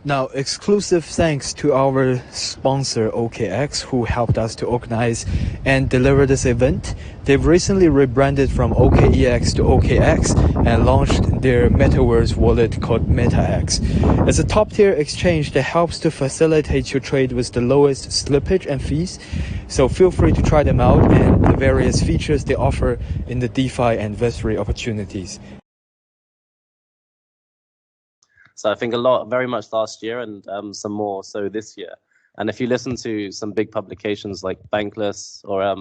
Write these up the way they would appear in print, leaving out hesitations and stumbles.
Now, exclusive thanks to our sponsor OKX, who helped us to organize and deliver this event. They've recently rebranded from OKEX to OKX and launched their metaverse wallet called MetaX. It's a top-tier exchange that helps to facilitate your trade with the lowest slippage and fees. So feel free to try them out and the various features they offer in the DeFi and Web3 opportunities. So I think very much last year and some more so this year. And if you listen to some big publications like Bankless or I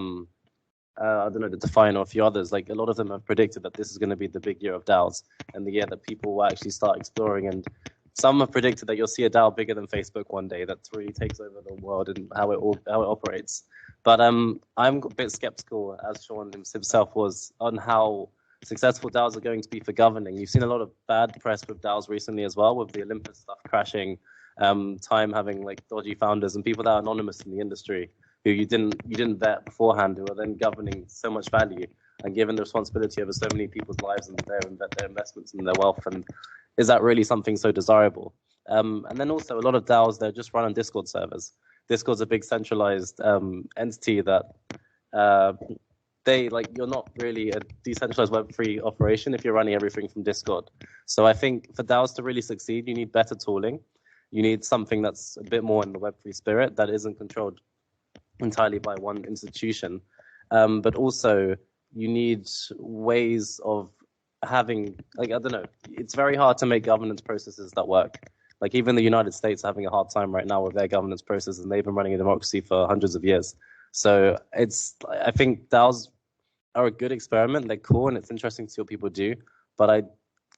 don't know, the DeFi or a few others, like a lot of them have predicted that this is going to be the big year of DAOs and the year that people will actually start exploring. And some have predicted that you'll see a DAO bigger than Facebook one day that really takes over the world and how it operates. But I'm a bit skeptical, as Sean himself was, on how successful DAOs are going to be for governing. You've seen a lot of bad press with DAOs recently as well, with the Olympus stuff crashing, Time having like dodgy founders and people that are anonymous in the industry who you didn't vet beforehand, who are then governing so much value and given the responsibility over so many people's lives and their investments and their wealth. And is that really something so desirable? And then also a lot of DAOs, they're just run on Discord servers. Discord's a big centralized entity that you're not really a decentralized Web3 operation if you're running everything from Discord. So I think for DAOs to really succeed, you need better tooling. You need something that's a bit more in the Web3 spirit that isn't controlled entirely by one institution. But also you need ways of having, like, I don't know, it's very hard to make governance processes that work. Like even the United States are having a hard time right now with their governance process, and they've been running a democracy for hundreds of years. So I think DAOs are a good experiment. They're cool and it's interesting to see what people do. But I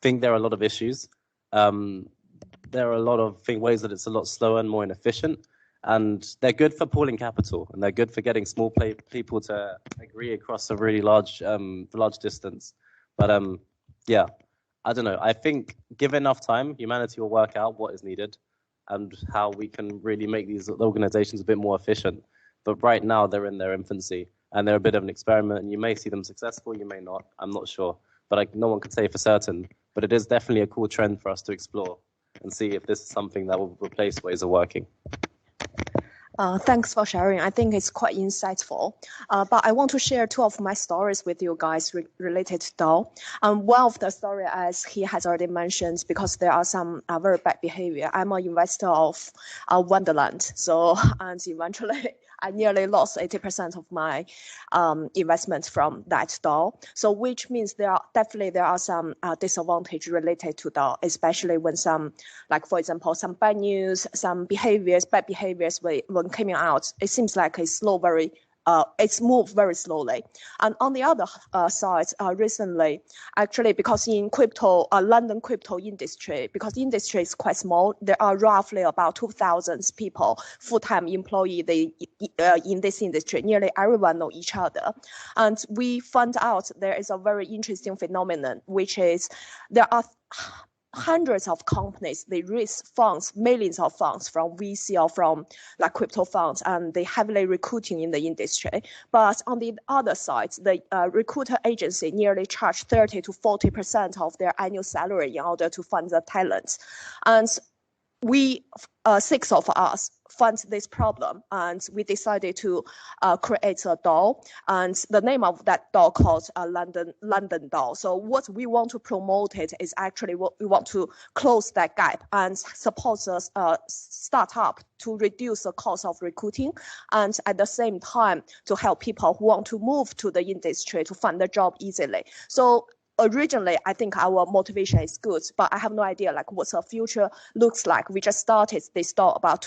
think there are a lot of issues. There are a lot of ways that it's a lot slower and more inefficient. And they're good for pooling capital, and they're good for getting small people to agree across a really large distance. But yeah, I don't know. I think given enough time, humanity will work out what is needed and how we can really make these organizations a bit more efficient. But right now, they're in their infancy, and they're a bit of an experiment. And you may see them successful, you may not. I'm not sure. But no one can say for certain. But it is definitely a cool trend for us to explore and see if this is something that will replace ways of working. Thanks for sharing. I think it's quite insightful. But I want to share two of my stories with you guys related to DAO. One of the story, as he has already mentioned, because there are some very bad behavior. I'm an investor of Wonderland. And eventually I nearly lost 80% of my investment from that DAO. So which means there are some disadvantage related to DAO, especially when some, like for example, some bad news, some bad behaviors when coming out, it seems like it's moved very slowly. And on the other side, recently, actually, because in London crypto industry, because the industry is quite small, there are roughly about 2,000 people, full-time employee in this industry. Nearly everyone know each other. And we found out there is a very interesting phenomenon, which is there are hundreds of companies, they raise funds, millions of funds from VC or from like crypto funds, and they heavily recruiting in the industry. But on the other side, the recruiter agency nearly charge 30 to 40% of their annual salary in order to fund the talents. And we, 6 of us, found this problem, and we decided to create a DAO, and the name of that DAO called London DAO. So what we want to promote it is actually what we want to close that gap and support a startup to reduce the cost of recruiting, and at the same time to help people who want to move to the industry to find a job easily. So originally, I think our motivation is good, but I have no idea like what the future looks like. We just started this DAO about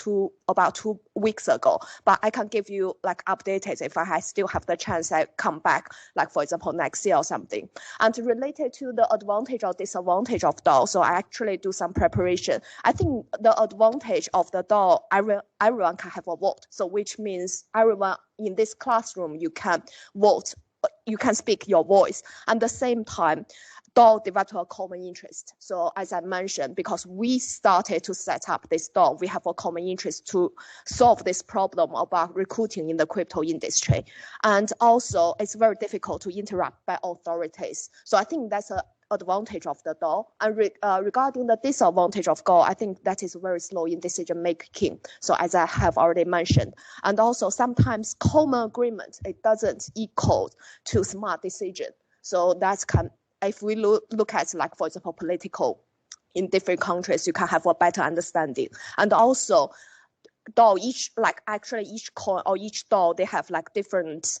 two weeks ago, but I can give you like updated if I still have the chance. I come back, like for example next year or something. And related to the advantage or disadvantage of DAO, so I actually do some preparation. I think the advantage of the DAO, everyone can have a vote. So which means everyone in this classroom, you can vote. You can speak your voice. At the same time, DAO developed a common interest. So as I mentioned, because we started to set up this DAO, we have a common interest to solve this problem about recruiting in the crypto industry. And also, it's very difficult to interrupt by authorities. So I think that's advantage of the DAO, and regarding the disadvantage of DAO, I think that is very slow in decision making. So as I have already mentioned, and also sometimes common agreement, it doesn't equal to smart decision. So that's if we look at, like, for example, political in different countries, you can have a better understanding. And also DAO, each coin or each DAO, they have like different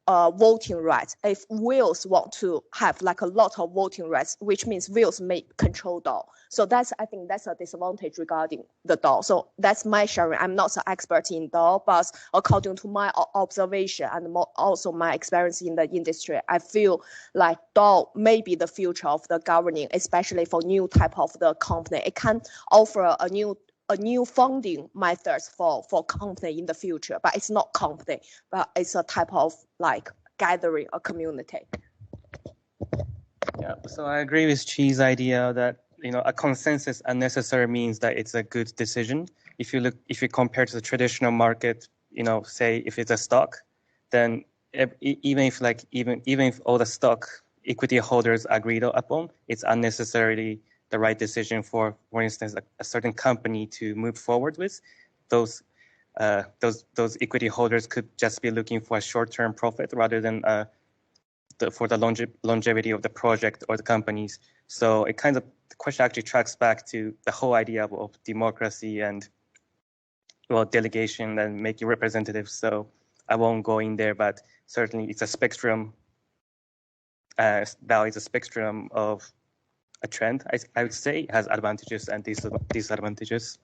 voting rights. If whales want to have like a lot of voting rights, which means whales may control DAO. So I think that's a disadvantage regarding the DAO. So that's my sharing. I'm not an expert in DAO, but according to my observation and also my experience in the industry, I feel like DAO may be the future of the governing, especially for new type of the company. It can offer a new funding methods for company in the future, but it's not company, but it's a type of like gathering a community. Yeah, so I agree with Chi's idea that a consensus unnecessary means that it's a good decision. If you compare to the traditional market, say if it's a stock, then even if all the stock equity holders agreed upon, it's unnecessarily the right decision for instance, a certain company to move forward with. Those equity holders could just be looking for a short-term profit rather than for the longevity of the project or the companies. So the question actually tracks back to the whole idea of democracy and delegation and making representatives. So I won't go in there, but certainly it's a spectrum. DAO is a spectrum of a trend. I would say it has advantages and disadvantages.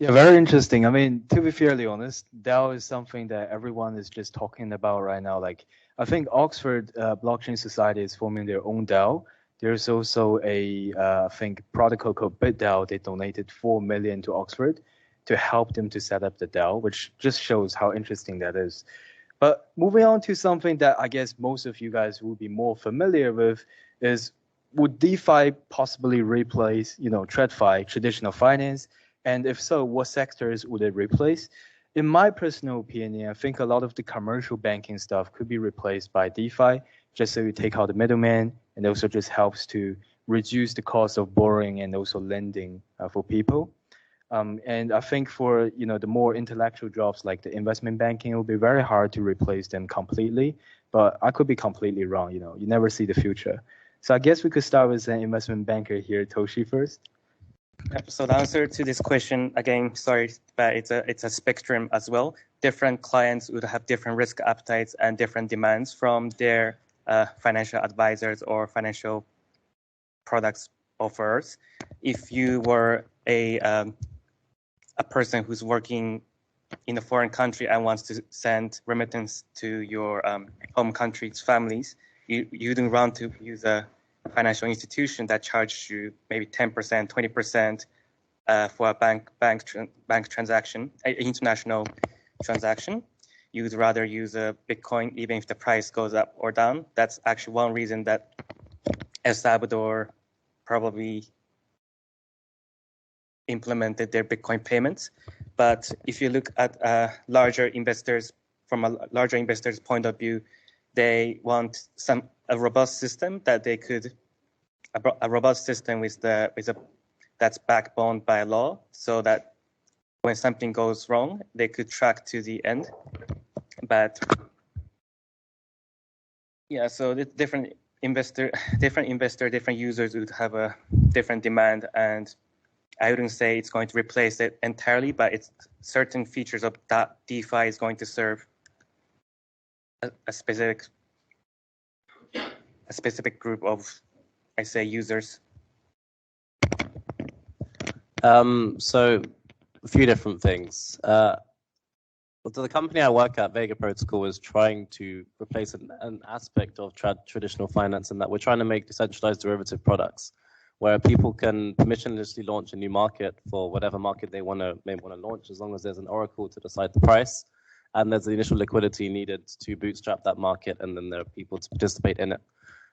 Yeah, very interesting. I mean, to be fairly honest, DAO is something that everyone is just talking about right now. Like, I think Oxford Blockchain Society is forming their own DAO. There's also I think protocol called BitDAO. They donated 4 million to Oxford to help them to set up the DAO, which just shows how interesting that is. But moving on to something that I guess most of you guys will be more familiar with is, would DeFi possibly replace, TradFi, traditional finance? And if so, what sectors would it replace? In my personal opinion, I think a lot of the commercial banking stuff could be replaced by DeFi, just so you take out the middleman, and also just helps to reduce the cost of borrowing and also lending for people. And I think for the more intellectual jobs like the investment banking, it will be very hard to replace them completely. But I could be completely wrong. You never see the future. So I guess we could start with an investment banker here, Toshi, first. So the answer to this question, again, sorry, but it's a spectrum as well. Different clients would have different risk appetites and different demands from their financial advisors or financial products offerers. If you were a person who's working in a foreign country and wants to send remittance to your home country's families, you don't want to use a financial institution that charges you maybe 10%, 20% for a bank transaction, international transaction. You'd rather use a Bitcoin even if the price goes up or down. That's actually one reason that El Salvador probably implemented their Bitcoin payments. But if you look at larger investors, from a larger investor's point of view, they want a robust system that they could, a robust system that's backboned by law, so that when something goes wrong, they could track to the end. But yeah, so the different users would have a different demand, and I wouldn't say it's going to replace it entirely, but it's certain features of that DeFi is going to serve a specific group of, I say, users. So a few different things. The company I work at, Vega Protocol, is trying to replace an aspect of traditional finance, in that we're trying to make decentralized derivative products where people can permissionlessly launch a new market for whatever market they may want to launch, as long as there's an oracle to decide the price and there's the initial liquidity needed to bootstrap that market, and then there are people to participate in it.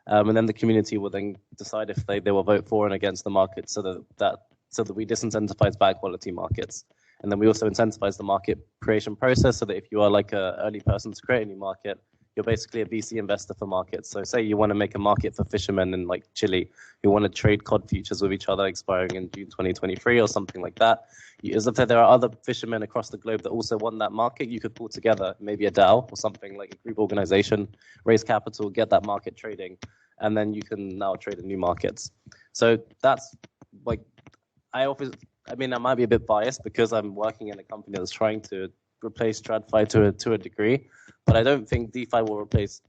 And then the community will then decide if they will vote for and against the market, so that we disincentivize bad quality markets. And then we also incentivize the market creation process, so that if you are like an early person to create a new market, you're basically a VC investor for markets. So say you want to make a market for fishermen in like Chile who want to trade cod futures with each other expiring in June 2023 or something like that. As if there are other fishermen across the globe that also want that market, you could pull together maybe a DAO or something like a group organization, raise capital, get that market trading, and then you can now trade in new markets. So that's like, I mean, I might be a bit biased because I'm working in a company that's trying to replace TradFi to a degree, but I don't think DeFi will replace.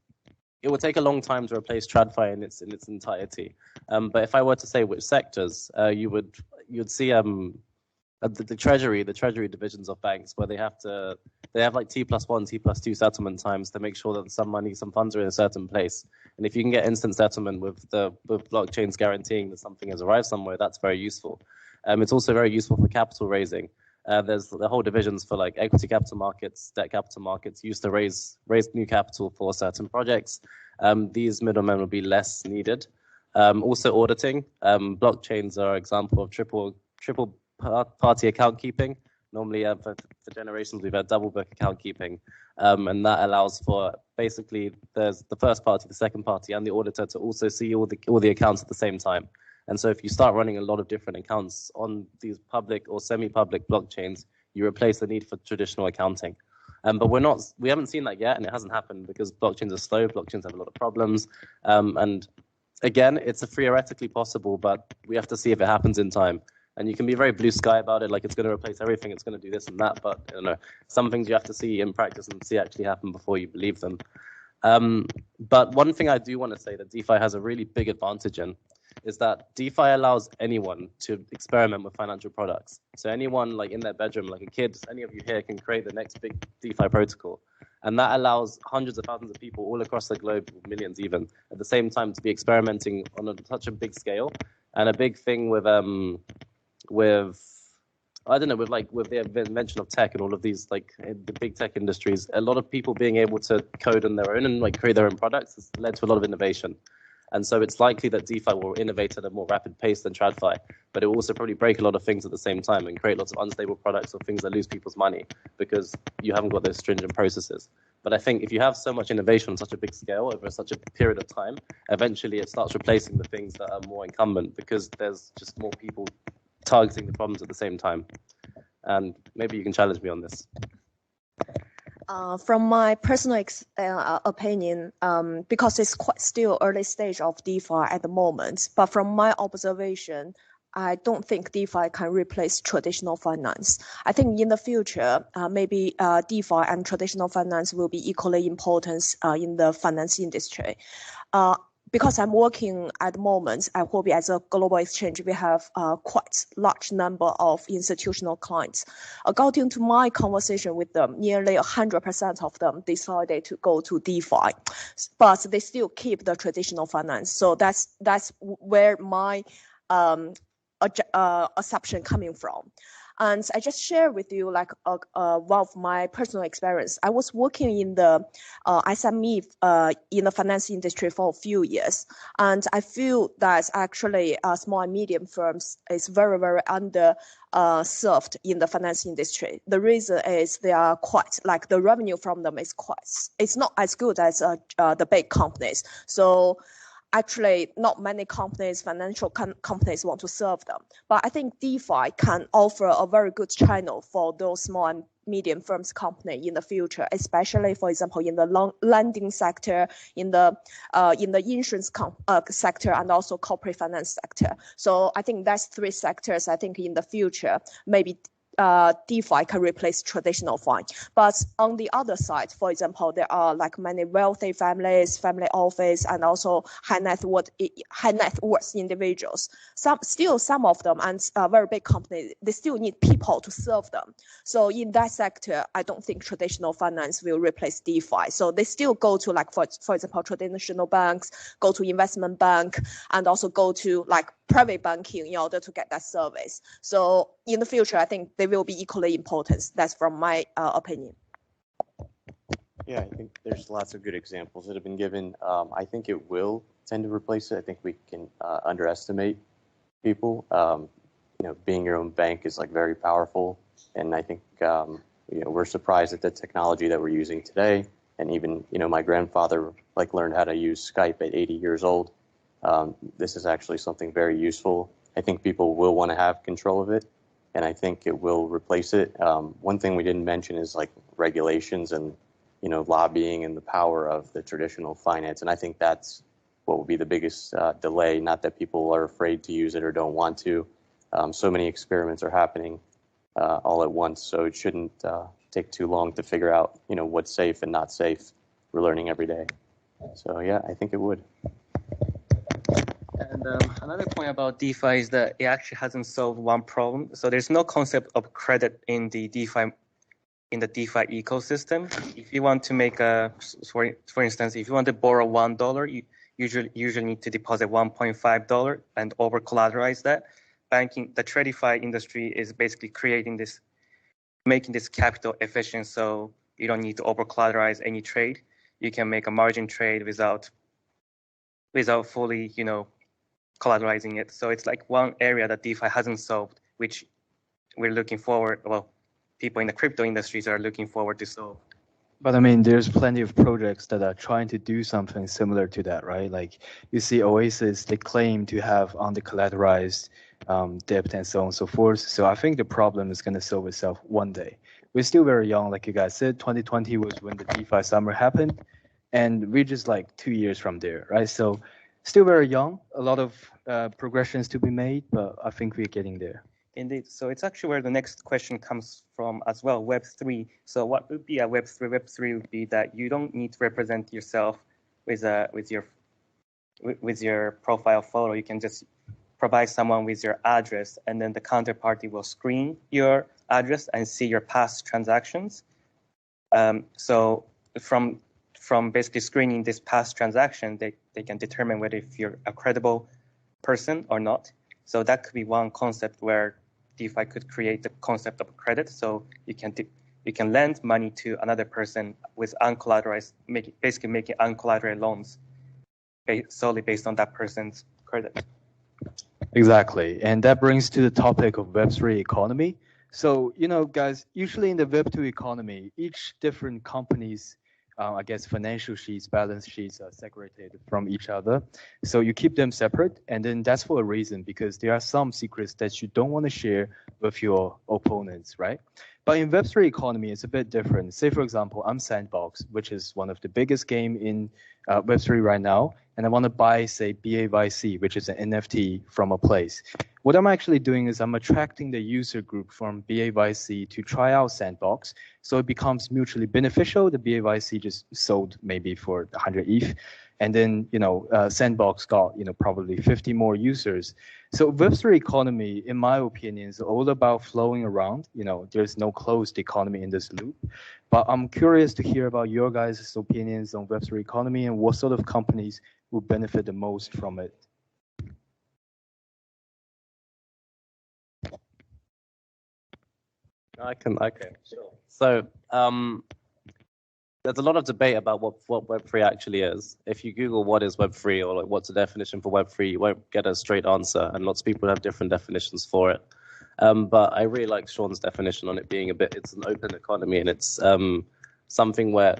It will take a long time to replace TradFi in its entirety. But if I were to say which sectors, you'd see the treasury divisions of banks where they have like T+1, T+2 settlement times to make sure that some funds are in a certain place. And if you can get instant settlement with blockchains guaranteeing that something has arrived somewhere, that's very useful. It's also very useful for capital raising. There's the whole divisions for like equity capital markets, debt capital markets used to raise new capital for certain projects. These middlemen will be less needed. Also auditing. Blockchains are an example of triple party account keeping. Normally for generations we've had double book account keeping. And that allows for basically there's the first party, the second party, and the auditor to also see all the accounts at the same time. And so if you start running a lot of different accounts on these public or semi-public blockchains, you replace the need for traditional accounting. But we haven't seen that yet, and it hasn't happened because blockchains are slow, blockchains have a lot of problems. And again, it's theoretically possible, but we have to see if it happens in time. And you can be very blue sky about it, like it's going to replace everything, it's going to do this and that, but I don't know, some things you have to see in practice and see actually happen before you believe them. But one thing I do want to say that DeFi has a really big advantage in is that DeFi allows anyone to experiment with financial products. So anyone like in their bedroom, like a kid, any of you here can create the next big DeFi protocol. And that allows hundreds of thousands of people all across the globe, millions even, at the same time to be experimenting on such a big scale. And a big thing with the invention of tech and all of these, like the big tech industries, a lot of people being able to code on their own and like create their own products has led to a lot of innovation. And so it's likely that DeFi will innovate at a more rapid pace than TradFi, but it will also probably break a lot of things at the same time and create lots of unstable products or things that lose people's money because you haven't got those stringent processes. But I think if you have so much innovation on such a big scale over such a period of time, eventually it starts replacing the things that are more incumbent because there's just more people targeting the problems at the same time. And maybe you can challenge me on this. From my personal opinion, because it's quite still early stage of DeFi at the moment, but from my observation, I don't think DeFi can replace traditional finance. I think in the future, maybe DeFi and traditional finance will be equally important in the finance industry. Because I'm working at the moment at Huobi as a global exchange, we have quite large number of institutional clients. According to my conversation with them, nearly 100% of them decided to go to DeFi, but they still keep the traditional finance. So that's where my assumption coming from. And I just share with you like one of my personal experience. I was working in the SME in the finance industry for a few years, and I feel that actually small and medium firms is very, very under served in the finance industry. The reason is they are quite like the revenue from them is it's not as good as the big companies. So actually, not many companies, financial companies want to serve them. But I think DeFi can offer a very good channel for those small and medium firms company in the future, especially, for example, in the lending sector, in the insurance sector, and also corporate finance sector. So I think that's three sectors. I think in the future, maybe DeFi can replace traditional fund. But on the other side, for example, there are like many wealthy families, family office, and also high net worth individuals. Some of them and very big companies, they still need people to serve them. So in that sector, I don't think traditional finance will replace DeFi. So they still go to like, for example, traditional banks, go to investment bank, and also go to like private banking in order to get that service. So in the future, I think they will be equally important. That's from my opinion. Yeah, I think there's lots of good examples that have been given. I think it will tend to replace it. I think we can underestimate people. Being your own bank is like very powerful. And I think, we're surprised at the technology that we're using today and even, my grandfather learned how to use Skype at 80 years old. This is actually something very useful. I think people will want to have control of it, and I think it will replace it. One thing we didn't mention is regulations and lobbying and the power of the traditional finance, and I think that's what will be the biggest delay. Not that people are afraid to use it or don't want to. So many experiments are happening all at once, so it shouldn't take too long to figure out what's safe and not safe. We're learning every day. So yeah, I think it would. And another point about DeFi is that it actually hasn't solved one problem. So there's no concept of credit in the DeFi ecosystem. If you want to make for instance, if you want to borrow $1, you usually need to deposit $1.5 and over collateralize that. The TradFi industry is basically making this capital efficient, so you don't need to over collateralize any trade. You can make a margin trade without fully, collateralizing it. So it's one area that DeFi hasn't solved, which we're looking forward. Well, people in the crypto industries are looking forward to solve. But I mean, there's plenty of projects that are trying to do something similar to that, right? You see Oasis, they claim to have under-collateralized debt and so on and so forth. So I think the problem is going to solve itself one day. We're still very young, like you guys said. 2020 was when the DeFi summer happened, and we're just 2 years from there, right? So still very young, a lot of progressions to be made, but I think we're getting there. Indeed. So it's actually where the next question comes from as well, Web3. So what would be a Web3? Web3 would be that you don't need to represent yourself with your profile photo. You can just provide someone with your address, and then the counterparty will screen your address and see your past transactions. So from basically screening this past transaction, they can determine whether if you're a credible person or not. So that could be one concept where DeFi could create the concept of credit. So you can lend money to another person with uncollateralized, basically making uncollateralized loans solely based on that person's credit. Exactly. And that brings to the topic of Web3 economy. So, guys, usually in the Web2 economy, each different company's financial sheets, balance sheets are segregated from each other. So you keep them separate, and then that's for a reason, because there are some secrets that you don't want to share with your opponents, right? But in Web3 economy, it's a bit different. Say, for example, I'm Sandbox, which is one of the biggest game in Web3 right now, and I want to buy, say, BAYC, which is an NFT from a place. What I'm actually doing is I'm attracting the user group from BAYC to try out Sandbox, so it becomes mutually beneficial. The BAYC just sold maybe for 100 ETH, and then Sandbox got probably 50 more users. So Web3 economy, in my opinion, is all about flowing around. There's no closed economy in this loop. But I'm curious to hear about your guys' opinions on Web3 economy and what sort of companies will benefit the most from it. I can, sure. So there's a lot of debate about what Web3 actually is. If you Google what is Web3 or what's the definition for Web3, you won't get a straight answer, and lots of people have different definitions for it. But I really like Sean's definition on it being it's an open economy, and it's something where,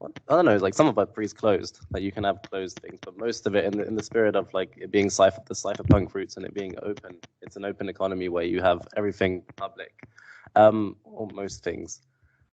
I don't know, some of Web3 is closed, you can have closed things, but most of it in the spirit of it being the cypherpunk roots and it being open, it's an open economy where you have everything public, or most things.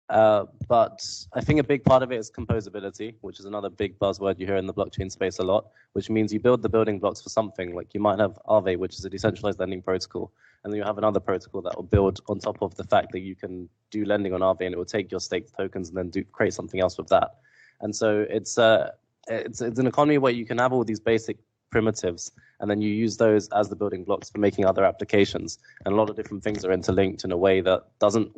But I think a big part of it is composability, which is another big buzzword you hear in the blockchain space a lot, which means you build the building blocks for something. You might have Aave, which is a decentralized lending protocol, and then you have another protocol that will build on top of the fact that you can do lending on Aave, and it will take your staked tokens and then create something else with that. And so it's an economy where you can have all these basic primitives, and then you use those as the building blocks for making other applications. And a lot of different things are interlinked in a way that doesn't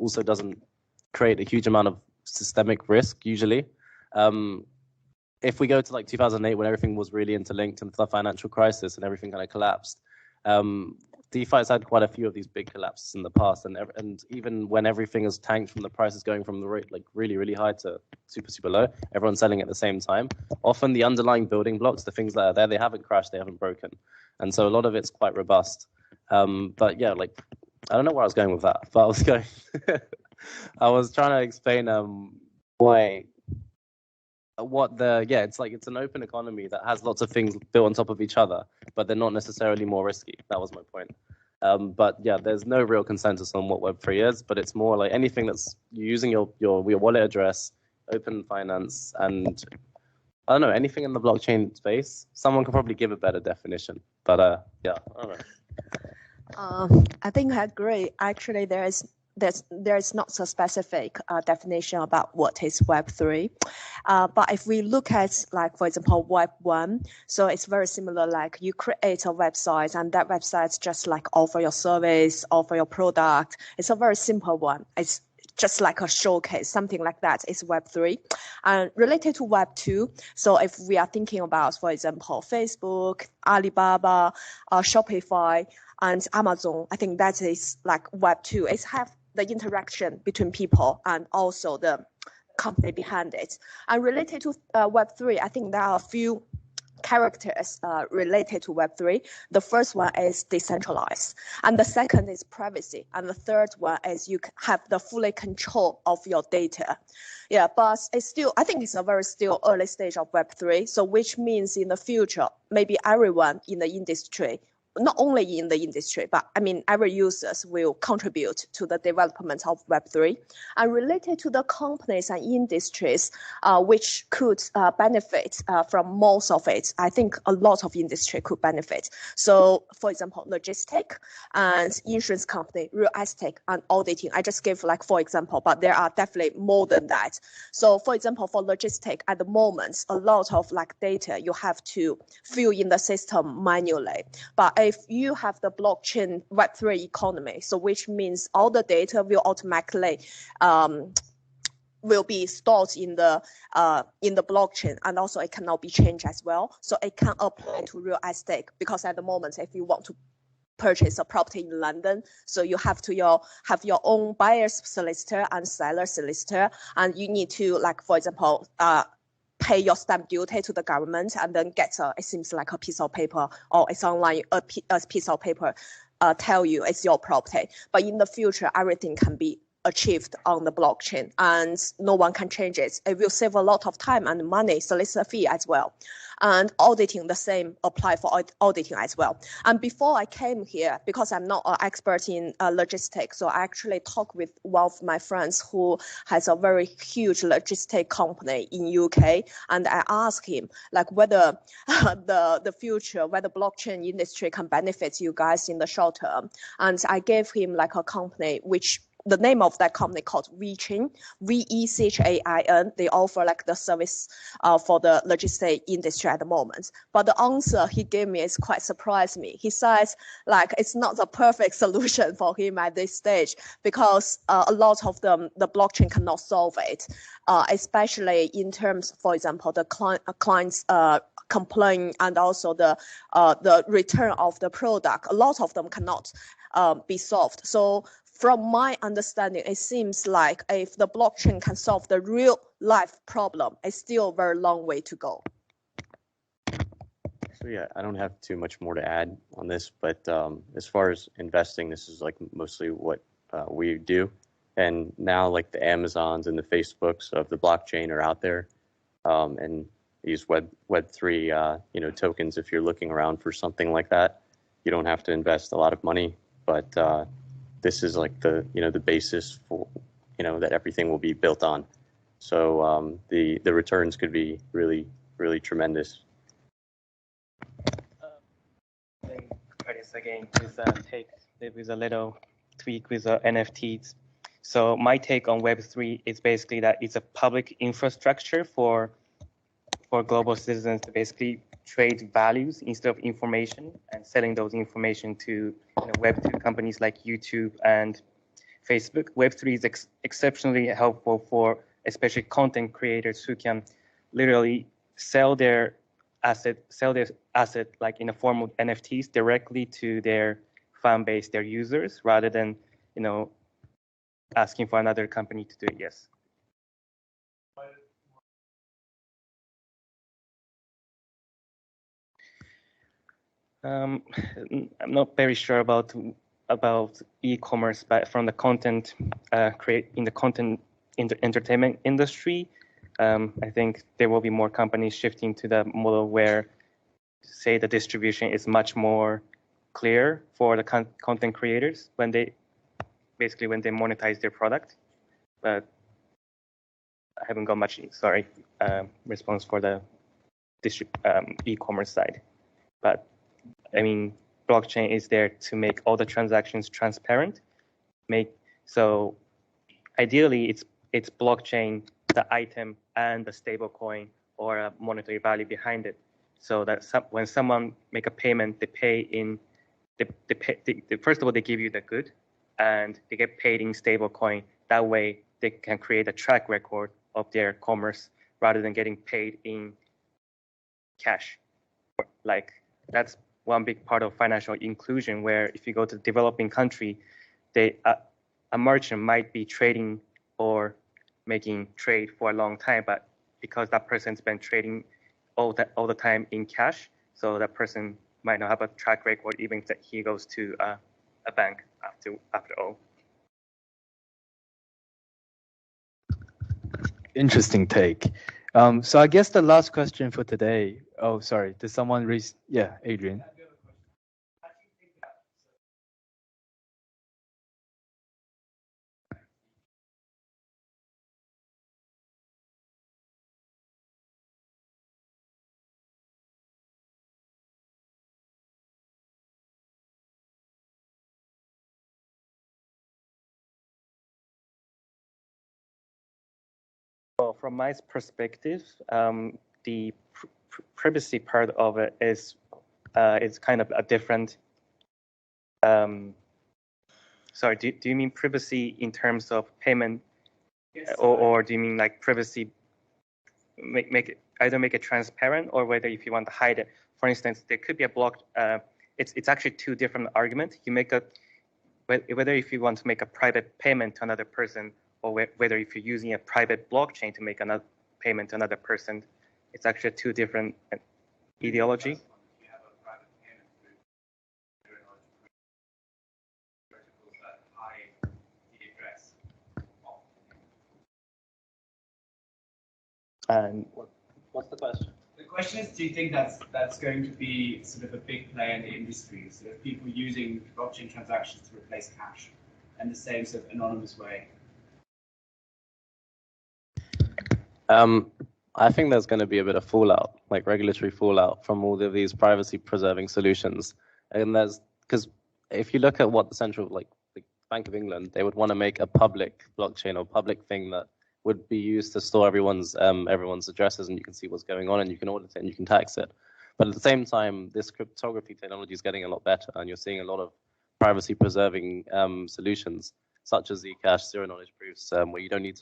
create a huge amount of systemic risk usually. If we go to 2008, when everything was really interlinked into the financial crisis and everything kind of collapsed, DeFi has had quite a few of these big collapses in the past, and even when everything is tanked from the prices going from the rate really, really high to super low, everyone's selling at the same time. Often the underlying building blocks, the things that are there, they haven't crashed, they haven't broken, and so a lot of it's quite robust. But yeah, I don't know where I was going with that, but I was trying to explain why it's an open economy that has lots of things built on top of each other, but they're not necessarily more risky. That was my point. But yeah, there's no real consensus on what Web3 is, but it's more like anything that's using your wallet address, open finance, and I don't know, anything in the blockchain space. Someone could probably give a better definition, but yeah, I don't know. I think I agree. Actually, there's not so specific definition about what is Web3. But if we look at, like, for example, Web1, so it's very similar, like you create a website and that website just like offer your service, offer your product. It's a very simple one. It's just like a showcase, something like that is Web3. And related to Web2, so if we are thinking about, for example, Facebook, Alibaba, Shopify, and Amazon, I think that is like Web2. It's have the interaction between people and also the company behind it. And related to Web3, I think there are a few characters related to Web3. The first one is decentralized, and the second is privacy, and the third one is you have the fully control of your data. Yeah, but it's still, I think it's a very still early stage of Web3. So which means in the future, maybe everyone in the industry, not only in the industry, but I mean, every users will contribute to the development of Web3. And related to the companies and industries which could benefit from most of it, I think a lot of industry could benefit. So, for example, logistic and insurance company, real estate and auditing. I just gave like 4 examples, but there are definitely more than that. So, for example, for logistic, at the moment, a lot of like data you have to fill in the system manually. But if you have the blockchain Web3 economy, so which means all the data will automatically will be stored in the blockchain, and also it cannot be changed as well. So it can apply to real estate, because at the moment, if you want to purchase a property in London, so you have to have your own buyer's solicitor and seller solicitor, and you need to, like, for example, pay your stamp duty to the government and then get it seems like a piece of paper, or it's online, a piece of paper tell you it's your property. But in the future, everything can be achieved on the blockchain and no one can change it. It will save a lot of time and money, solicitor fee as well. And auditing, the same apply for auditing as well. And before I came here, because I'm not an expert in logistics, so I actually talked with one of my friends who has a very huge logistic company in UK, and I asked him like whether the future, whether blockchain industry can benefit you guys in the short term. And I gave him like a company which the name of that company called Vechain, Vechain. They offer like the service for the logistic industry at the moment. But the answer he gave me is quite surprised me. He says like it's not the perfect solution for him at this stage, because a lot of them, the blockchain cannot solve it, especially in terms, for example, the clients complaint and also the return of the product. A lot of them cannot be solved. So from my understanding, it seems like if the blockchain can solve the real life problem, it's still a very long way to go. So yeah, I don't have too much more to add on this, but as far as investing, this is like mostly what we do. And now like the Amazons and the Facebooks of the blockchain are out there, and these Web3 tokens. If you're looking around for something like that, you don't have to invest a lot of money, but this is like the basis for that everything will be built on. So the returns could be really tremendous. Again, with a little tweak with NFTs. So my take on Web3 is basically that it's a public infrastructure for global citizens to basically trade values instead of information, and selling those information to Web2 companies like YouTube and Facebook. Web3 is exceptionally helpful for especially content creators who can literally sell their asset like in the form of NFTs directly to their fan base, their users, rather than asking for another company to do it. Yes. I'm not very sure about e-commerce, but from the content in the entertainment industry, I think there will be more companies shifting to the model where, say, the distribution is much more clear for the content creators when they monetize their product. But I haven't got much, response for the e-commerce side. But I mean, blockchain is there to make all the transactions transparent. So ideally, it's blockchain, the item, and the stable coin or a monetary value behind it. So that when someone make a payment, they pay in. First of all, they give you the good, and they get paid in stable coin. That way, they can create a track record of their commerce rather than getting paid in cash. Like, that's one big part of financial inclusion, where if you go to the developing country, a merchant might be trading or making trade for a long time, but because that person's been trading all the time in cash, so that person might not have a track record even if he goes to a bank after all. Interesting take. So I guess the last question for today. Oh, sorry. Did someone raise? Yeah, Adrian. Well, from my perspective, the privacy part of it is kind of a different. Sorry, do you mean privacy in terms of payment, yes, or do you mean like privacy make it transparent, or whether if you want to hide it? For instance, there could be a block. It's actually two different arguments. You make whether if you want to make a private payment to another person, or whether if you're using a private blockchain to make another payment to another person, it's actually two different ideology. And what's the question? The question is, do you think that's going to be sort of a big player in the industry? So if people using blockchain transactions to replace cash in the same sort of anonymous way? I think there's going to be a bit of fallout, like regulatory fallout from all of these privacy-preserving solutions. And because if you look at what the central, like the Bank of England, they would want to make a public blockchain or public thing that would be used to store everyone's addresses, and you can see what's going on, and you can audit it, and you can tax it. But at the same time, this cryptography technology is getting a lot better, and you're seeing a lot of privacy-preserving solutions, such as Zcash, zero-knowledge proofs, where you don't need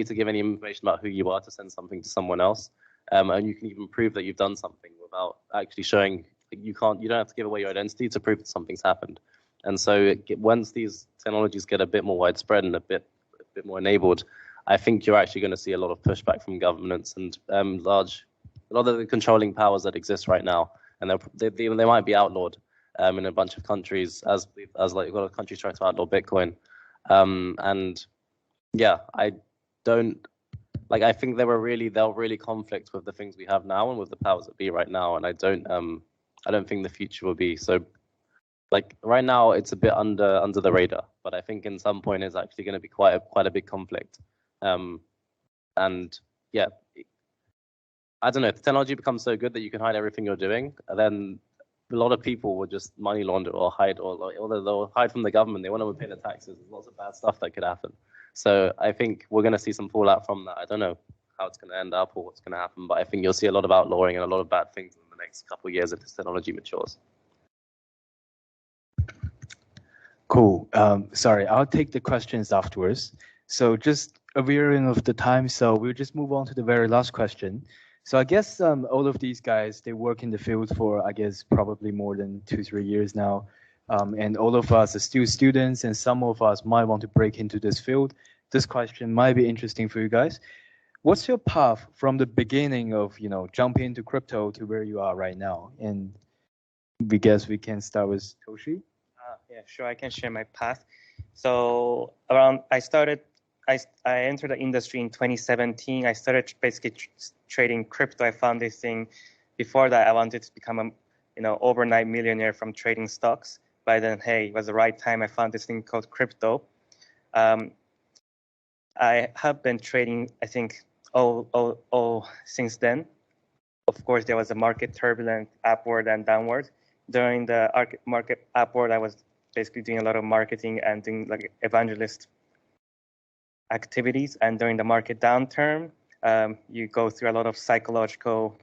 to give any information about who you are to send something to someone else, and you can even prove that you've done something without actually showing. You don't have to give away your identity to prove that something's happened. And so once these technologies get a bit more widespread and a bit more enabled, I think you're actually going to see a lot of pushback from governments and a lot of the controlling powers that exist right now, and they might be outlawed in a bunch of countries, as like a lot of countries try to outlaw Bitcoin, and yeah, I think they'll really conflict with the things we have now and with the powers that be right now, and I don't think the future will be so. Like right now, it's a bit under the radar, but I think in some point it's actually going to be quite a big conflict. And yeah, I don't know. If the technology becomes so good that you can hide everything you're doing, then a lot of people will just money launder or hide, or they'll hide from the government. They want to pay the taxes. There's lots of bad stuff that could happen. So I think we're going to see some fallout from that. I don't know how it's going to end up or what's going to happen, but I think you'll see a lot of outlawing and a lot of bad things in the next couple of years as this technology matures. Cool. Sorry, I'll take the questions afterwards. So just a veering of the time, so we'll just move on to the very last question. So I guess all of these guys, they work in the field for, I guess, probably more than 2-3 years now. And all of us are still students, and some of us might want to break into this field. This question might be interesting for you guys. What's your path from the beginning of, jumping into crypto to where you are right now? And we guess we can start with Toshi. Yeah, sure. I can share my path. So I started I entered the industry in 2017. I started basically trading crypto. I found this thing. Before that, I wanted to become a overnight millionaire from trading stocks. But then, hey, it was the right time. I found this thing called crypto. I have been trading, I think, all since then. Of course, there was a market turbulent upward and downward. During the market upward, I was basically doing a lot of marketing and doing like evangelist activities. And during the market downturn, you go through a lot of psychological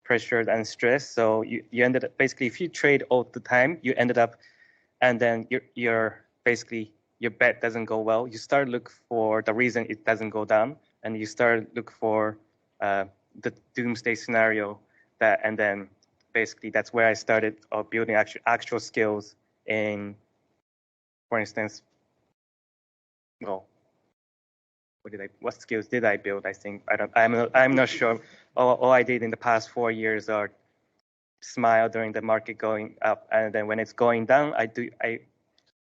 pressures and stress. So you ended up basically, if you trade all the time, you ended up, and then you're basically, your bet doesn't go well. You start look for the reason it doesn't go down, and you start look for the doomsday scenario. And then basically that's where I started building actual skills in, for instance, well, what skills did I build? I think I'm not sure. All I did in the past 4 years are smile during the market going up, and then when it's going down, I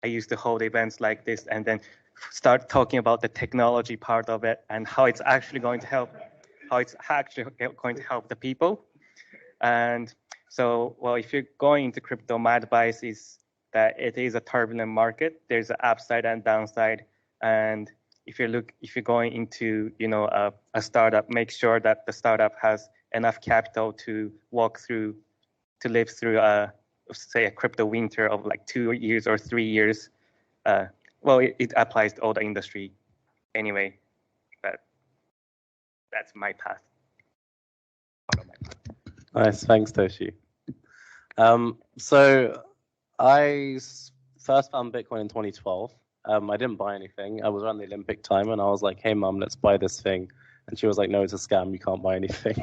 used to hold events like this and then start talking about the technology part of it and how it's actually going to help the people. And so, well, if you're going into crypto, my advice is that it is a turbulent market. There's an upside and downside. And if you're going into a startup, make sure that the startup has enough capital to live through say a crypto winter of like 2 years or 3 years. Well, it applies to all the industry anyway, but that's my path. Nice, thanks, Toshi. So I first found Bitcoin in 2012. I didn't buy anything. I was around the Olympic time, and I was like, "Hey, Mum, let's buy this thing." And she was like, "No, it's a scam. You can't buy anything."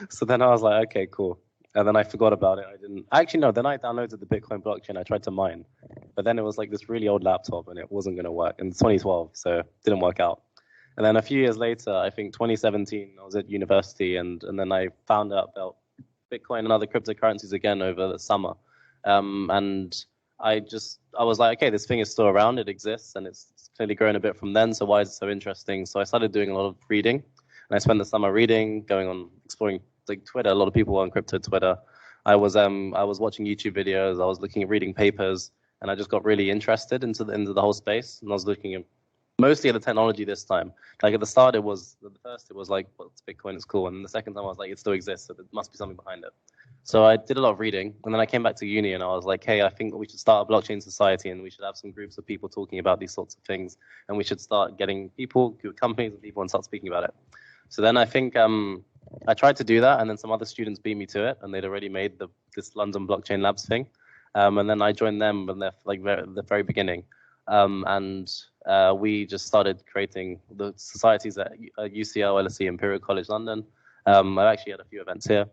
So then I was like, "Okay, cool." And then I forgot about it. I didn't actually no. Then I downloaded the Bitcoin blockchain. I tried to mine, but then it was like this really old laptop, and it wasn't going to work. In 2012, so it didn't work out. And then a few years later, I think 2017, I was at university, and then I found out about Bitcoin and other cryptocurrencies again over the summer. And I was like, okay, this thing is still around, it exists, and it's clearly grown a bit from then, so why is it so interesting? So I started doing a lot of reading, and I spent the summer reading, going on, exploring like Twitter. A lot of people on crypto Twitter. I was watching YouTube videos, I was looking at reading papers, and I just got really interested into the whole space, and I was looking at mostly at the technology this time. Like at the start, it was like, well, it's Bitcoin, it's cool. And the second time I was like, it still exists, so there must be something behind it. So I did a lot of reading, and then I came back to uni and I was like, hey, I think we should start a blockchain society, and we should have some groups of people talking about these sorts of things, and we should start getting people, companies and people, and start speaking about it. So then I think I tried to do that, and then some other students beat me to it, and they'd already made this London Blockchain Labs thing. And then I joined them when they're like the very beginning. And we just started creating the societies at UCL, LSE, Imperial College London. I've actually had a few events here,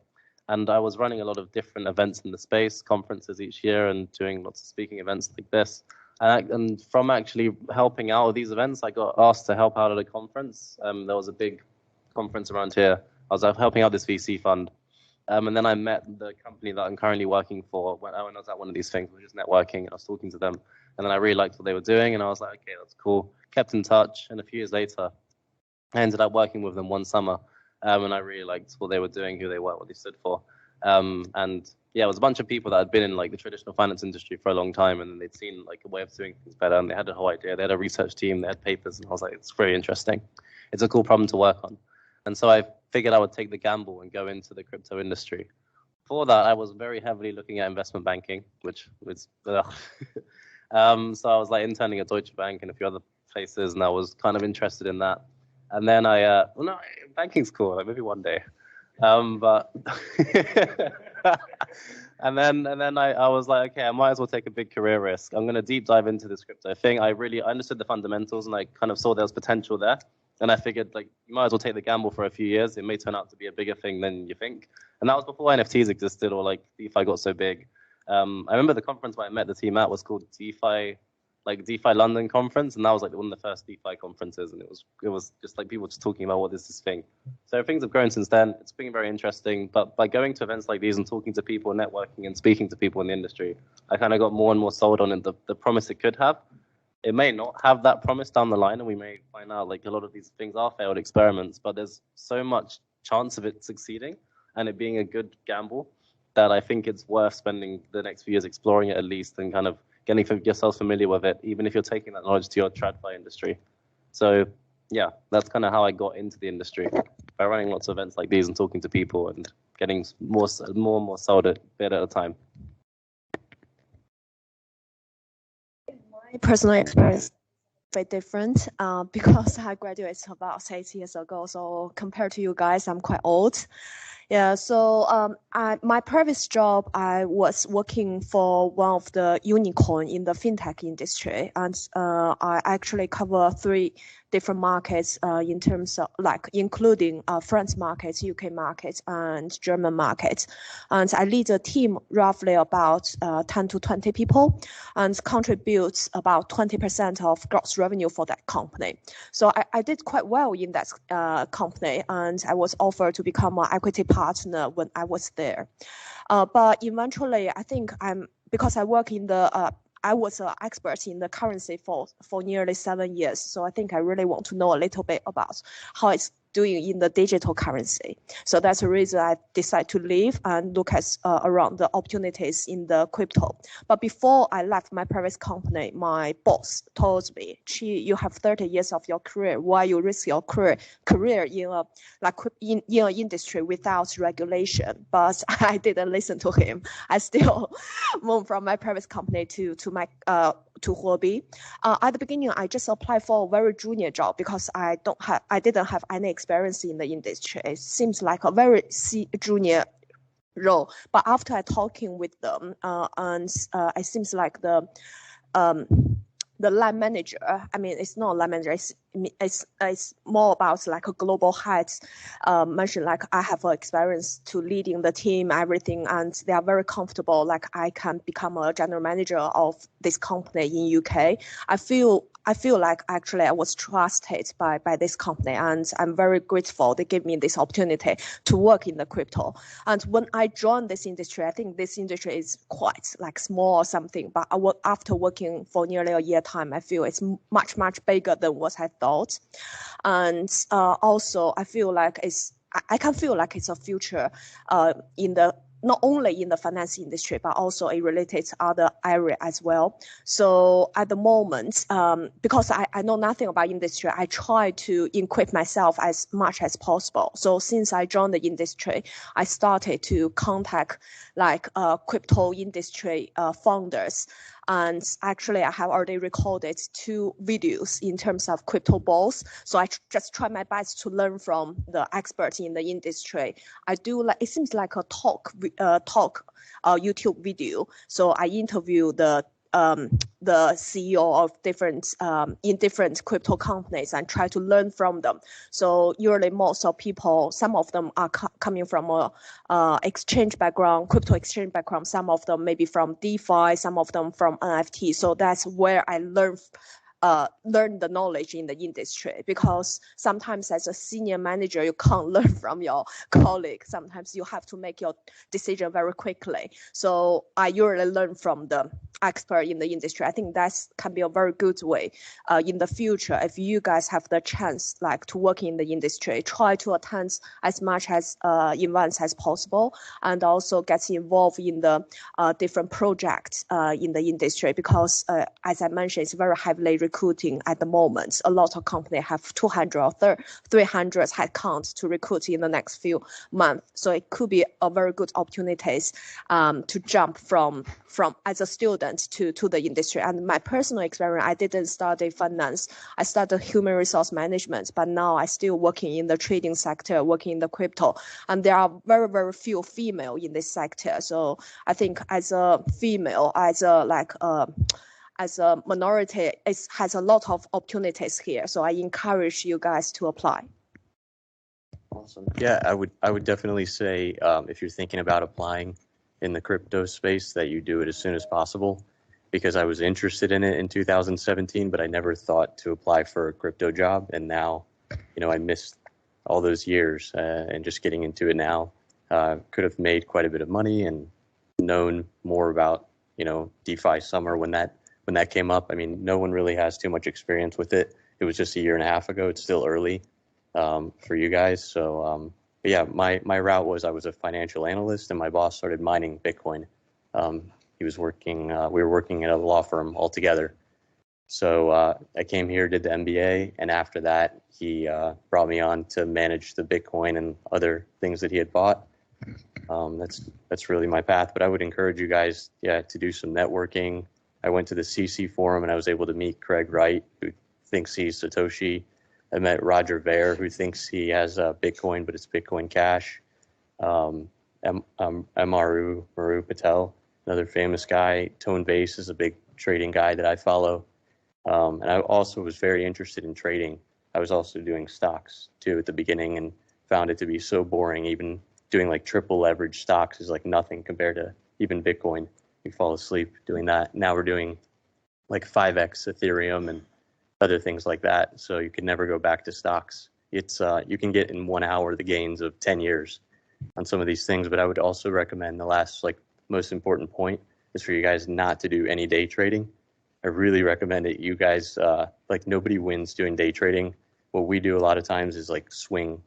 and I was running a lot of different events in the space, conferences each year, and doing lots of speaking events like this. And from actually helping out at these events, I got asked to help out at a conference. There was a big conference around here. I was helping out this VC fund. And then I met the company that I'm currently working for when I was at one of these things. We were just networking, and I was talking to them. And then I really liked what they were doing, and I was like, okay, that's cool. Kept in touch, and a few years later, I ended up working with them one summer, and I really liked what they were doing, who they were, what they stood for. And yeah, it was a bunch of people that had been in like the traditional finance industry for a long time, and they'd seen like a way of doing things better, and they had a whole idea. They had a research team, they had papers, and I was like, it's very interesting. It's a cool problem to work on. And so I figured I would take the gamble and go into the crypto industry. For that, I was very heavily looking at investment banking, which was so I was like interning at Deutsche Bank and a few other places, and I was kind of interested in that. And then banking's cool, like maybe one day. But and then I was like, okay, I might as well take a big career risk. I'm gonna deep dive into this crypto thing. I understood the fundamentals, and I kind of saw there was potential there. And I figured, like, you might as well take the gamble for a few years. It may turn out to be a bigger thing than you think. And that was before NFTs existed or like DeFi got so big. I remember the conference where I met the team at was called DeFi London conference, and that was like one of the first DeFi conferences, and it was just like people just talking about what is this thing. So things have grown since then. It's been very interesting, but by going to events like these and talking to people, networking and speaking to people in the industry, I kind of got more and more sold on the promise it could have. it may not have that promise down the line, and we may find out like a lot of these things are failed experiments, but there's so much chance of it succeeding and it being a good gamble that I think it's worth spending the next few years exploring it at least and kind of getting yourself familiar with it, even if you're taking that knowledge to your TradFi industry. So yeah, that's kind of how I got into the industry, by running lots of events like these and talking to people and getting more and more sold a bit at a time. My personal experience very different because I graduated about 8 years ago. So compared to you guys, I'm quite old. Yeah, so my previous job, I was working for one of the unicorn in the fintech industry, and I actually cover 3 different markets in terms of like including France markets, UK markets, and German markets. And I lead a team roughly about 10 to 20 people and contribute about 20% of gross revenue for that company. So I did quite well in that company, and I was offered to become an equity partner when I was there. But eventually, I think because I work in the I was an expert in the currency for nearly 7 years. So I think I really want to know a little bit about how it's doing in the digital currency. So that's the reason I decided to leave and look at around the opportunities in the crypto. But before I left my previous company, my boss told me, "Chi, you have 30 years of your career. Why you risk your career in an industry without regulation?" But I didn't listen to him. I still moved from my previous company to Huobi. At the beginning, I just applied for a very junior job because I didn't have any experience in the industry. It seems like a very junior role. But after talking with them, and it seems like the line manager, I mean, it's not a line manager, it's more about like a global head, mentioned like I have experience to leading the team, everything, and they are very comfortable, like I can become a general manager of this company in UK. I feel like actually I was trusted by this company, and I'm very grateful they gave me this opportunity to work in the crypto. And when I joined this industry, I think this industry is quite like small or something, but after working for nearly a year time, I feel it's much bigger than what I thought. And also I feel like I can feel like it's a future in the not only in the finance industry, but also it related to other area as well. So at the moment, because I know nothing about industry, I try to equip myself as much as possible. So since I joined the industry, I started to contact like crypto industry founders. And actually, I have already recorded 2 videos in terms of crypto balls. So I just try my best to learn from the experts in the industry. I do like, it seems like a talk YouTube video. So I interview the CEO of different crypto companies and try to learn from them. So usually most of people, some of them are coming from a exchange background, crypto exchange background. Some of them maybe from DeFi, some of them from NFT. So that's where I learn the knowledge in the industry, because sometimes as a senior manager, you can't learn from your colleague. Sometimes you have to make your decision very quickly. So I usually learn from the expert in the industry. I think that can be a very good way in the future. If you guys have the chance like to work in the industry, try to attend as much as events as possible, and also get involved in the different projects in the industry, because as I mentioned, it's very heavily recruiting at the moment. A lot of companies have 200 or 300 headcounts to recruit in the next few months. So it could be a very good opportunities to jump from as a student to the industry. And my personal experience, I didn't study finance. I studied human resource management, but now I still working in the trading sector, working in the crypto. And there are very, very few female in this sector. So I think as a female, as a minority, it has a lot of opportunities here. So I encourage you guys to apply. Awesome. Yeah, I would definitely say if you're thinking about applying in the crypto space, that you do it as soon as possible, because I was interested in it in 2017, but I never thought to apply for a crypto job. And now, I missed all those years and just getting into it now could have made quite a bit of money and known more about, DeFi summer when that when that came up. I mean, no one really has too much experience with it. It was just a year and a half ago. It's still early for you guys. So but yeah, my route was I was a financial analyst, and my boss started mining Bitcoin. He was working, we were working at a law firm all together. So I came here, did the MBA, and after that, he brought me on to manage the Bitcoin and other things that he had bought. That's really my path. But I would encourage you guys, to do some networking. I went to the CC forum, and I was able to meet Craig Wright, who thinks he's Satoshi. I met Roger Ver, who thinks he has Bitcoin, but it's Bitcoin Cash. Maru Patel, another famous guy. Tone Base is a big trading guy that I follow. And I also was very interested in trading. I was also doing stocks too at the beginning, and found it to be so boring. Even doing like triple leverage stocks is like nothing compared to even Bitcoin. You fall asleep doing that. Now we're doing like 5x Ethereum and other things like that. So you can never go back to stocks. It's you can get in 1 hour the gains of 10 years on some of these things. But I would also recommend the last most important point is for you guys not to do any day trading. I really recommend it. You guys, nobody wins doing day trading. What we do a lot of times is like swing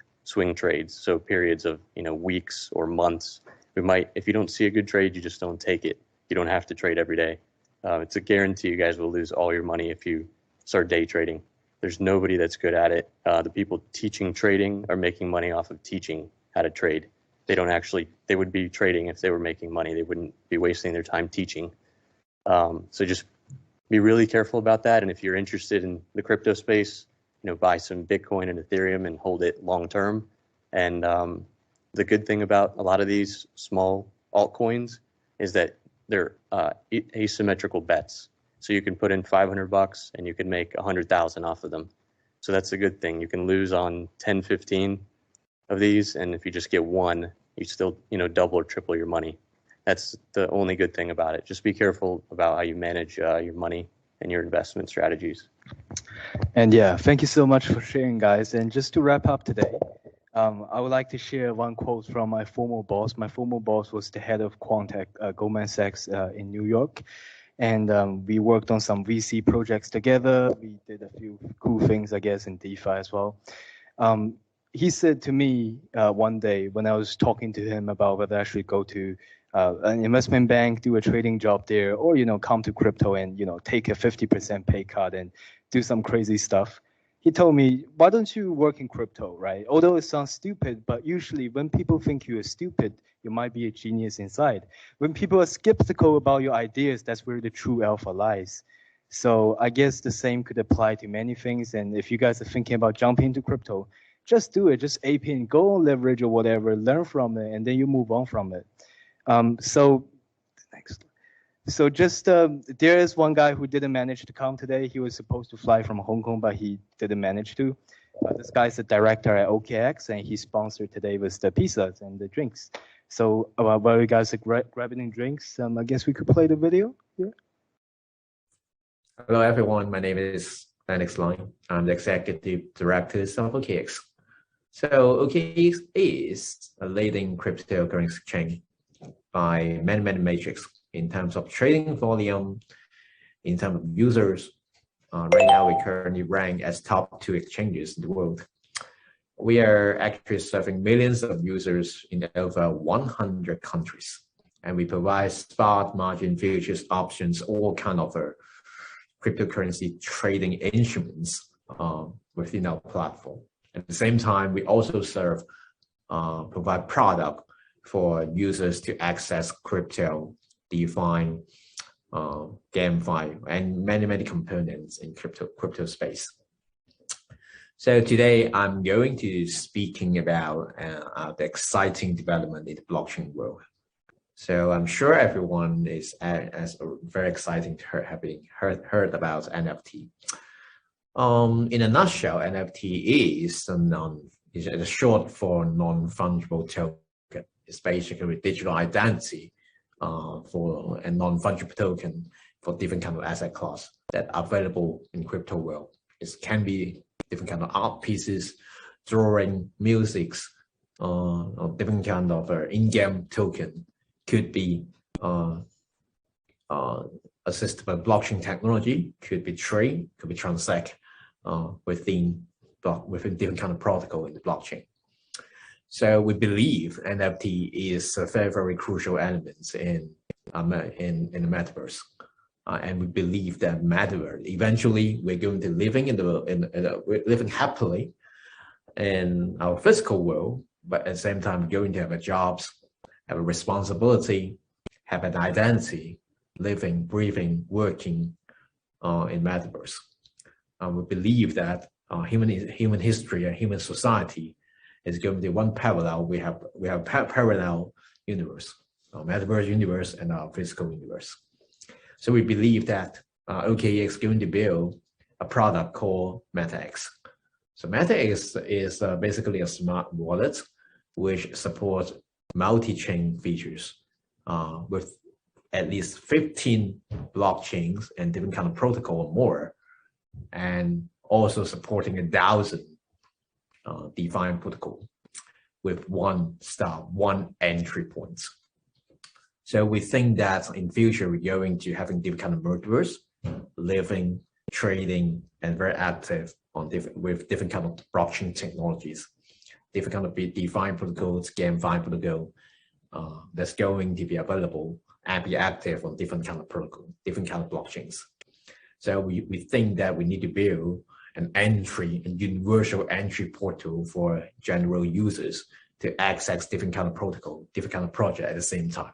trades. So periods of, weeks or months. If you don't see a good trade, you just don't take it. You don't have to trade every day. It's a guarantee you guys will lose all your money if you start day trading. There's nobody that's good at it. The people teaching trading are making money off of teaching how to trade. They would be trading if they were making money. They wouldn't be wasting their time teaching. So just be really careful about that. And if you're interested in the crypto space, buy some Bitcoin and Ethereum and hold it long term. And the good thing about a lot of these small altcoins is that they're asymmetrical bets. So you can put in $500 and you can make 100,000 off of them. So that's a good thing. You can lose on 10, 15 of these, and if you just get one, you still double or triple your money. That's the only good thing about it. Just be careful about how you manage your money and your investment strategies. And yeah, thank you so much for sharing, guys. And just to wrap up today, I would like to share one quote from my former boss. My former boss was the head of Quantec, Goldman Sachs in New York. And we worked on some VC projects together. We did a few cool things, I guess, in DeFi as well. He said to me one day when I was talking to him about whether I should go to an investment bank, do a trading job there, or, come to crypto and, take a 50% pay cut and do some crazy stuff. He told me, why don't you work in crypto, right? Although it sounds stupid, but usually when people think you are stupid, you might be a genius inside. When people are skeptical about your ideas, that's where the true alpha lies. So I guess the same could apply to many things. And if you guys are thinking about jumping into crypto, just do it, just ape in, go on leverage or whatever, learn from it, and then you move on from it. So just there is one guy who didn't manage to come today. He was supposed to fly from Hong Kong, but he didn't manage to. This guy's a director at OKX, and he sponsored today with the pizzas and the drinks. So while you guys are grabbing drinks, I guess we could play the video. Yeah. Hello, everyone. My name is Lennix. I'm the executive director of OKX. So OKX is a leading cryptocurrency exchange by many metrics in terms of trading volume, in terms of users. Right now, we currently rank as top 2 exchanges in the world. We are actually serving millions of users in over 100 countries, and we provide spot, margin, futures, options, all kind of cryptocurrency trading instruments within our platform. At the same time, we also provide product for users to access crypto, DeFi, GameFi, and many components in crypto space. So today I'm going to speaking about the exciting development in the blockchain world. So I'm sure everyone is very exciting to having heard about NFT. In a nutshell, NFT is a short for non-fungible token. It's basically a digital identity for a non-fungible token for different kind of asset class that are available in crypto world. It can be different kind of art pieces, drawing, musics, or different kind of in-game token. Could be assisted by blockchain technology, could be trade, could be transact within different kind of protocol in the blockchain. So we believe NFT is a very, very crucial element in the metaverse, and we believe that metaverse eventually we're going to we're living happily in our physical world, but at the same time we're going to have a jobs, have a responsibility, have an identity, living, breathing, working in metaverse. We believe that human history and human society is going to be one parallel. We have parallel universe, our metaverse universe and our physical universe. So we believe that OKX is going to build a product called MetaX. So MetaX is basically a smart wallet which supports multi-chain features with at least 15 blockchains and different kind of protocol or more, and also supporting 1,000 DeFi protocol with one entry point. So we think that in future we're going to having different kind of metaverse, living, trading, and very active on with different kind of blockchain technologies, different kind of DeFi protocols, GameFi protocol that's going to be available and be active on different kind of protocol, different kind of blockchains. So we think that we need to build an universal entry portal for general users to access different kind of protocol, different kind of project at the same time.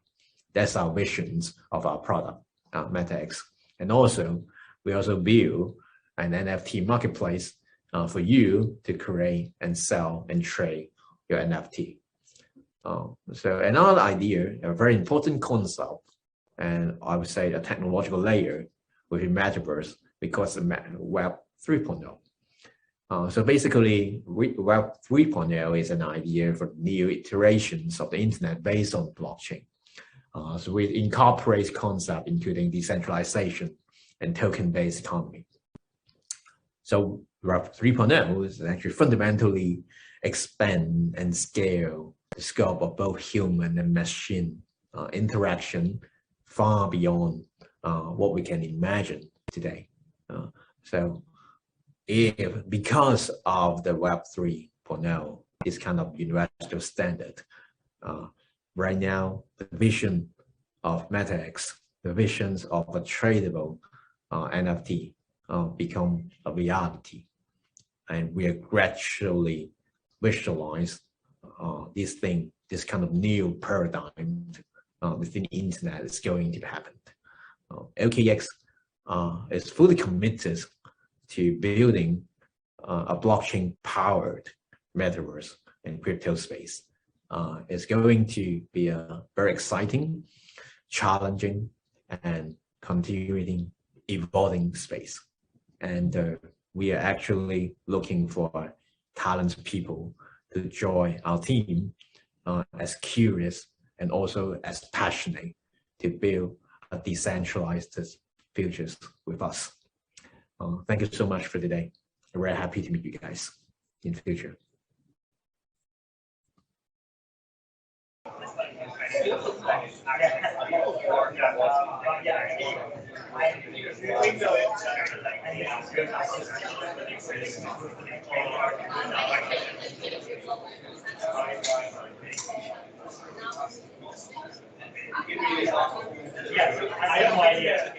That's our visions of our product, MetaX. And also, we also build an NFT marketplace for you to create and sell and trade your NFT. So another idea, a very important concept, and I would say a technological layer within Metaverse, because of Web 3.0. So basically, Web 3.0 is an idea for new iterations of the internet based on blockchain. So we incorporate concepts including decentralization and token-based economy. So Web 3.0 is actually fundamentally expand and scale the scope of both human and machine interaction far beyond what we can imagine today. So because of the Web 3.0, this kind of universal standard, right now, the vision of MetaX, the visions of a tradable NFT become a reality. And we are gradually visualize this kind of new paradigm within the internet is going to happen. OKX is fully committed to building a blockchain-powered metaverse and crypto space. It's going to be a very exciting, challenging, and continuing, evolving space. And we are actually looking for talented people to join our team as curious and also as passionate to build a decentralized futures with us. Thank you so much for today. I'm very happy to meet you guys in the future. I have no idea.